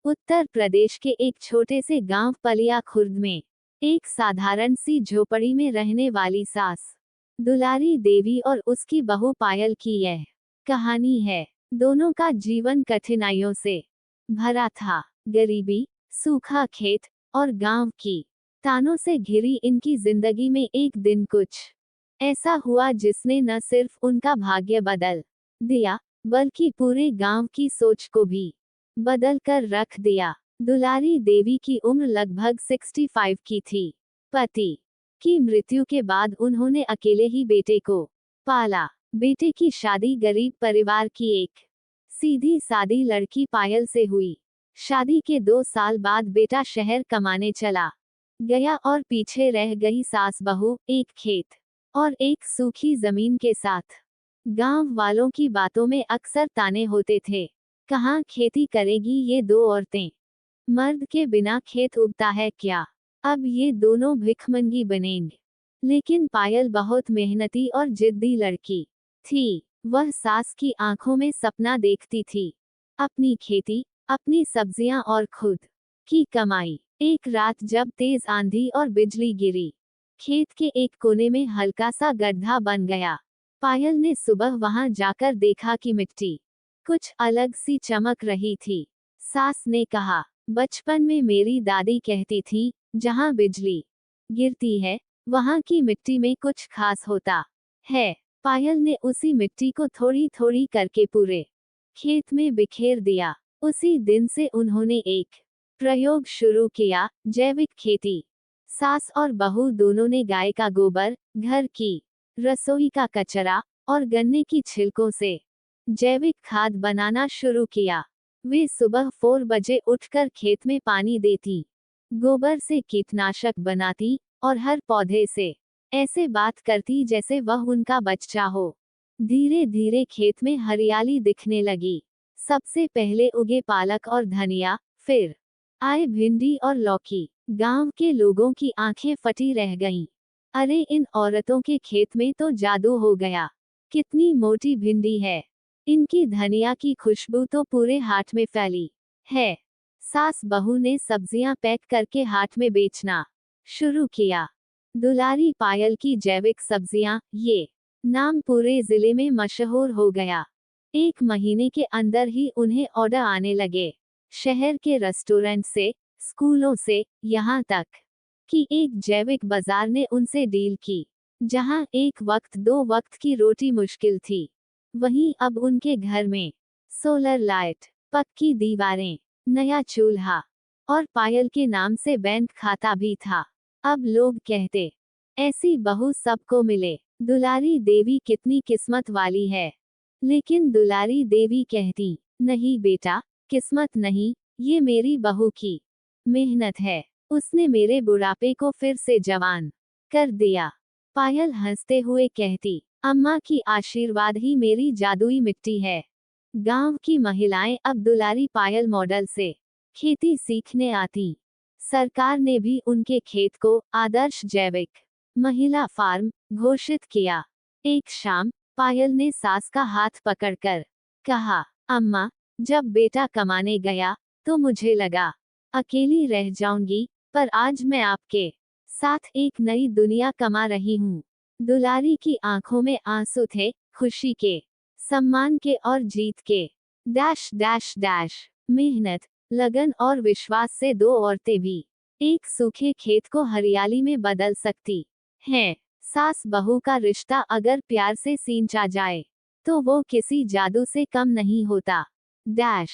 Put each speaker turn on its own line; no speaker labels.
उत्तर प्रदेश के एक छोटे से गांव पलिया खुर्द में एक साधारण सी झोपड़ी में रहने वाली सास दुलारी देवी और उसकी बहू पायल की यह कहानी है। दोनों का जीवन कठिनाइयों से भरा था। गरीबी, सूखा खेत और गांव की तानों से घिरी इनकी जिंदगी में एक दिन कुछ ऐसा हुआ जिसने न सिर्फ उनका भाग्य बदल दिया बल्कि पूरे गांव की सोच को भी बदल कर रख दिया। दुलारी देवी की उम्र लगभग 65 की थी। पति की मृत्यु के बाद उन्होंने अकेले ही बेटे को पाला। बेटे की शादी गरीब परिवार की एक सीधी सादी लड़की पायल से हुई। शादी के 2 साल बाद बेटा शहर कमाने चला गया और पीछे रह गई सास बहू, एक खेत और एक सूखी जमीन के साथ। गांव वालों की बातों में अक्सर ताने होते थे, कहाँ खेती करेगी ये 2 औरतें, मर्द के बिना खेत उगता है क्या, अब ये दोनों भिखमंगी बनेंगे। लेकिन पायल बहुत मेहनती और जिद्दी लड़की थी। वह सास की आंखों में सपना देखती थी, अपनी खेती, अपनी सब्जियां और खुद की कमाई। एक रात जब तेज आंधी और बिजली गिरी, खेत के एक कोने में हल्का सा गड्ढा बन गया। पायल ने सुबह वहां जाकर देखा कि मिट्टी कुछ अलग सी चमक रही थी। सास ने कहा, बचपन में मेरी दादी कहती थी, जहां बिजली गिरती है वहां की मिट्टी में कुछ खास होता है। पायल ने उसी मिट्टी को थोड़ी थोड़ी करके पूरे खेत में बिखेर दिया। उसी दिन से उन्होंने एक प्रयोग शुरू किया, जैविक खेती। सास और बहू दोनों ने गाय का गोबर, घर की रसोई का कचरा और गन्ने की छिलकों से जैविक खाद बनाना शुरू किया। वे सुबह 4 बजे उठकर खेत में पानी देती, गोबर से कीटनाशक बनाती और हर पौधे से ऐसे बात करती जैसे वह उनका बच्चा हो। धीरे धीरे खेत में हरियाली दिखने लगी। सबसे पहले उगे पालक और धनिया, फिर आए भिंडी और लौकी। गांव के लोगों की आंखें फटी रह गईं। अरे, इन औरतों के खेत में तो जादू हो गया। कितनी मोटी भिंडी है, इनकी धनिया की खुशबू तो पूरे हाट में फैली है। सास बहू ने सब्जियां पैक करके हाट में बेचना शुरू किया। दुलारी पायल की जैविक सब्जियां, ये नाम पूरे जिले में मशहूर हो गया। 1 महीने के अंदर ही उन्हें ऑर्डर आने लगे, शहर के रेस्टोरेंट से, स्कूलों से, यहाँ तक कि एक जैविक बाजार ने उनसे डील की। जहाँ एक वक्त 2 वक्त की रोटी मुश्किल थी, वहीं अब उनके घर में सोलर लाइट, पक्की दीवारें, नया चूल्हा और पायल के नाम से बैंक खाता भी था। अब लोग कहते, ऐसी बहू सबको मिले। दुलारी देवी कितनी किस्मत वाली है। लेकिन दुलारी देवी कहती, नहीं बेटा, किस्मत नहीं, ये मेरी बहू की मेहनत है। उसने मेरे बुढ़ापे को फिर से जवान कर दिया। पायल हंसते हुए कहती, अम्मा की आशीर्वाद ही मेरी जादुई मिट्टी है। गांव की महिलाएं अब दुलारी पायल मॉडल से खेती सीखने आती। सरकार ने भी उनके खेत को आदर्श जैविक महिला फार्म घोषित किया। एक शाम पायल ने सास का हाथ पकड़कर कहा, अम्मा, जब बेटा कमाने गया तो मुझे लगा अकेली रह जाऊंगी, पर आज मैं आपके साथ एक नई दुनिया कमा रही हूँ। दुलारी की आंखों में आंसू थे, खुशी के, सम्मान के और जीत के। Dash dash dash. मेहनत, लगन और विश्वास से 2 औरतें भी एक सूखे खेत को हरियाली में बदल सकती हैं। सास बहू का रिश्ता अगर प्यार से सींचा जाए तो वो किसी जादू से कम नहीं होता। डैश।